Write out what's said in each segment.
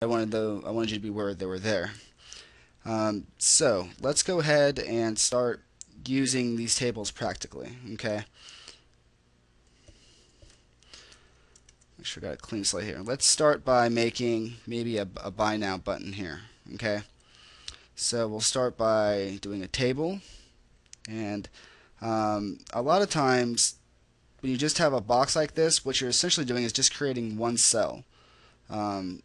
I wanted you to be aware they were there. So let's go ahead and start using these tables practically. Okay. Make sure I got a clean slate here. Let's start by making maybe a buy now button here. Okay. So we'll start by doing a table, and a lot of times when you just have a box like this, what you're essentially doing is just creating one cell. Um,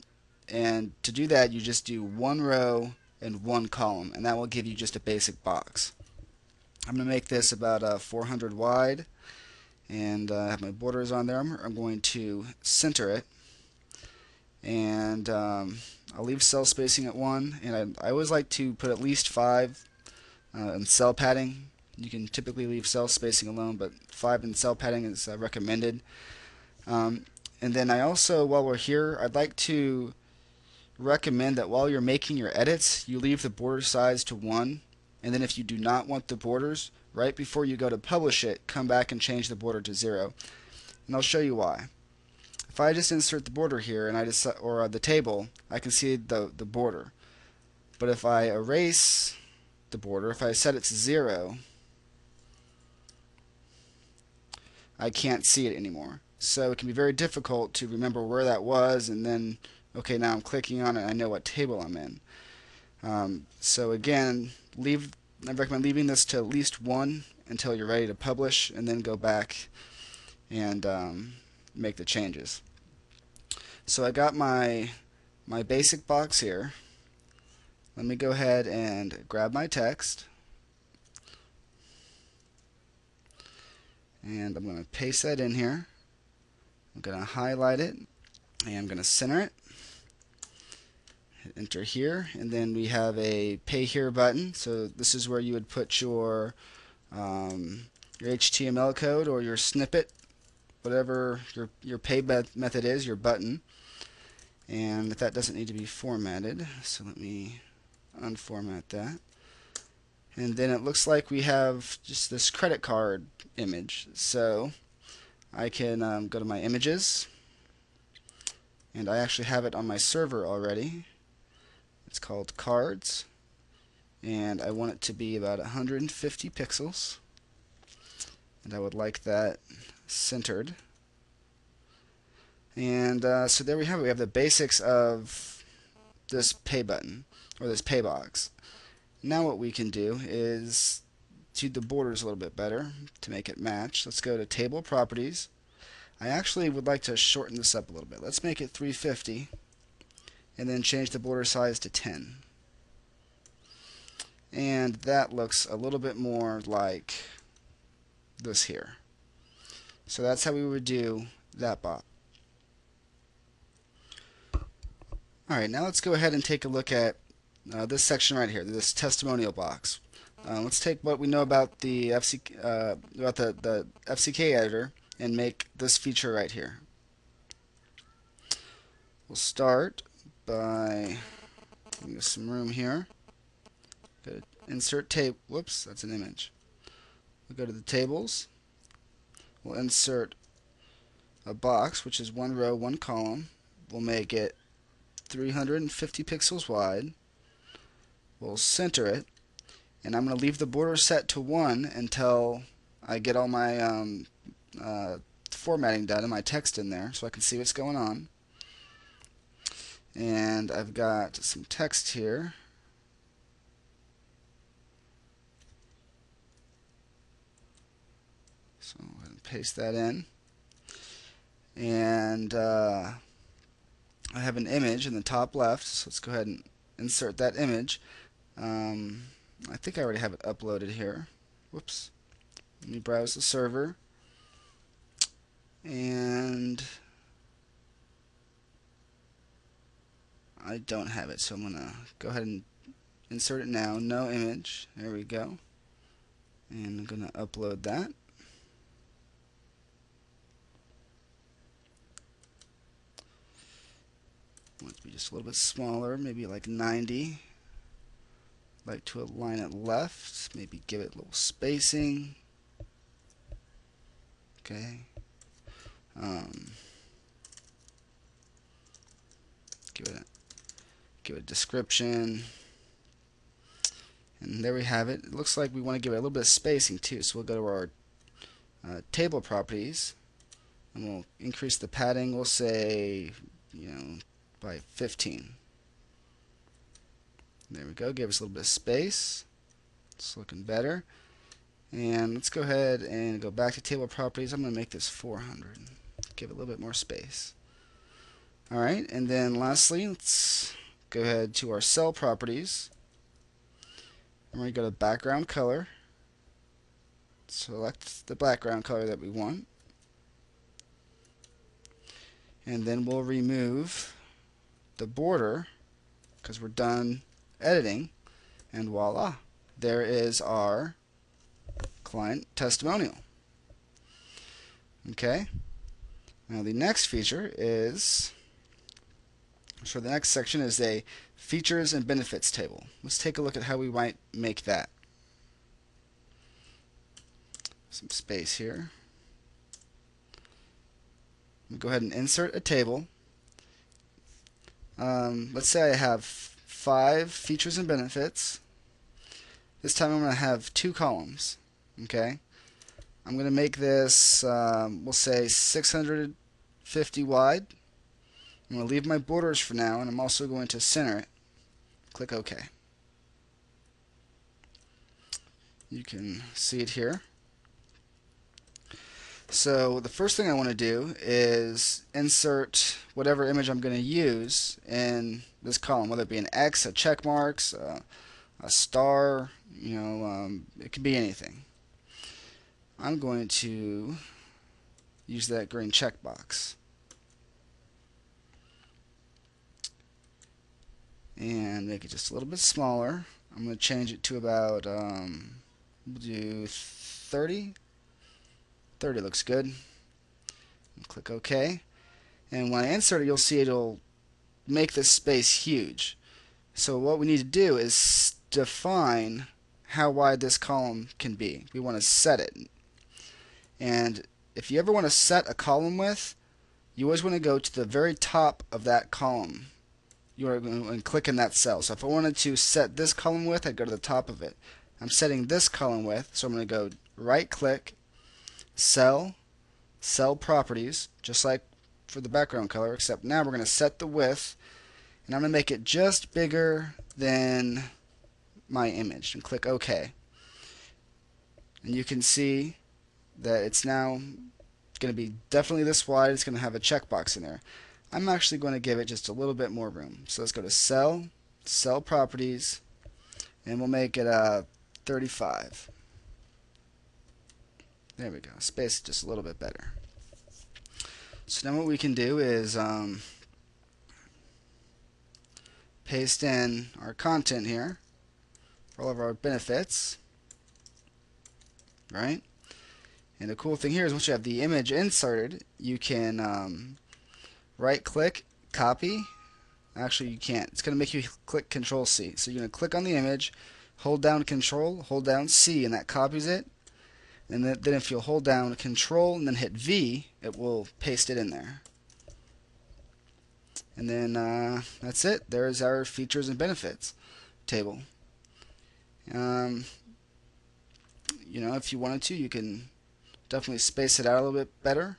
and to do that, you just do one row and one column, and that will give you just a basic box. I'm going to make this about 400 wide, and I have my borders on there. I'm going to center it, and I'll leave cell spacing at 1, and I always like to put at least 5 in cell padding. You can typically leave cell spacing alone, but 5 in cell padding is recommended. And then I also, while we're here, I'd like to recommend that while you're making your edits, you leave the border size to 1, and then if you do not want the borders, right before you go to publish it, come back and change the border to 0. And I'll show you why. If I just insert the border here and or the table, I can see the border. But if I erase the border, if I set it to 0, I can't see it anymore. So it can be very difficult to remember where that was, and then, okay, now I'm clicking on it, I know what table I'm in. So again, I recommend leaving this to at least 1 until you're ready to publish, and then go back and make the changes. So I got my basic box here. Let me go ahead and grab my text, and I'm going to paste that in here. I'm going to highlight it, and I'm going to center it. Hit enter here, and then we have a pay here button. So this is where you would put your HTML code or your snippet, whatever your pay method is, your button. And that doesn't need to be formatted, so let me unformat that. And then it looks like we have just this credit card image. So I can go to my images, and I actually have it on my server already. It's called cards, and I want it to be about 150 pixels, and I would like that centered. And so there we have it. We have the basics of this pay button, or this pay box. Now what we can do is do the borders a little bit better to make it match. Let's go to table properties. I actually would like to shorten this up a little bit. Let's make it 350, and then change the border size to 10. And that looks a little bit more like this here. So that's how we would do that box. Alright, now let's go ahead and take a look at this section right here, this testimonial box. Let's take what we know about the FCK editor and make this feature right here. We'll start by giving us some room here. Go to insert table. Whoops, that's an image. We'll go to the tables. We'll insert a box, which is 1 row, 1 column. We'll make it 350 pixels wide. We'll center it, and I'm going to leave the border set to 1 until I get all my formatting done and my text in there so I can see what's going on. And I've got some text here. So I'll go ahead and paste that in. And I have an image in the top left, so let's go ahead and insert that image. I think I already have it uploaded here. Whoops. Let me browse the server. And I don't have it, so I'm going to go ahead and insert it now. No image. There we go. And I'm going to upload that. I want it to be just a little bit smaller, maybe like 90. Like to align it left, maybe give it a little spacing. Okay. Give it give it a description, and there we have it. It looks like we want to give it a little bit of spacing too, so we'll go to our table properties, and we'll increase the padding. We'll say, by 15. There we go. Give us a little bit of space. It's looking better. And let's go ahead and go back to table properties. I'm going to make this 400. Give it a little bit more space. Alright, and then lastly, let's go ahead to our cell properties. I'm going to go to background color. Select the background color that we want. And then we'll remove the border because we're done editing. And voila, there is our client testimonial. Okay, now the next feature is, so the next section is a features and benefits table. Let's take a look at how we might make that. Some space here. We'll go ahead and insert a table. Let's say I have 5 features and benefits. This time I'm going to have 2 columns. Okay, I'm going to make this, we'll say 650 wide. I'm going to leave my borders for now, and I'm also going to center it. Click OK. You can see it here. So the first thing I want to do is insert whatever image I'm going to use in this column, whether it be an X, a check marks, a star, it could be anything. I'm going to use that green checkbox and make it just a little bit smaller. I'm going to change it to about we'll do 30. 30 looks good. Click OK. And when I insert it, you'll see it'll make this space huge. So what we need to do is define how wide this column can be. We want to set it. And if you ever want to set a column width, you always want to go to the very top of that column. You are going to click in that cell. So if I wanted to set this column width, I'd go to the top of it. I'm setting this column width, so I'm going to go right click, cell, cell properties, just like for the background color, except now we're going to set the width, and I'm going to make it just bigger than my image, and click OK. And you can see that it's now going to be definitely this wide. It's going to have a checkbox in there. I'm actually going to give it just a little bit more room. So let's go to cell, cell properties, and we'll make it 35. There we go. Space just a little bit better. So now what we can do is paste in our content here for all of our benefits, right? And the cool thing here is once you have the image inserted, you can right click, copy. Actually, you can't. It's going to make you click Control C. So you're going to click on the image, hold down Control, hold down C, and that copies it. And then if you'll hold down Control and then hit V, it will paste it in there. And then that's it. There's our features and benefits table. If you wanted to, you can definitely space it out a little bit better.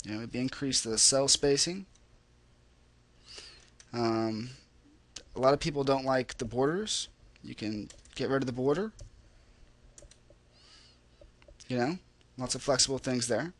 Maybe increase the cell spacing. A lot of people don't like the borders. You can get rid of the border. Lots of flexible things there.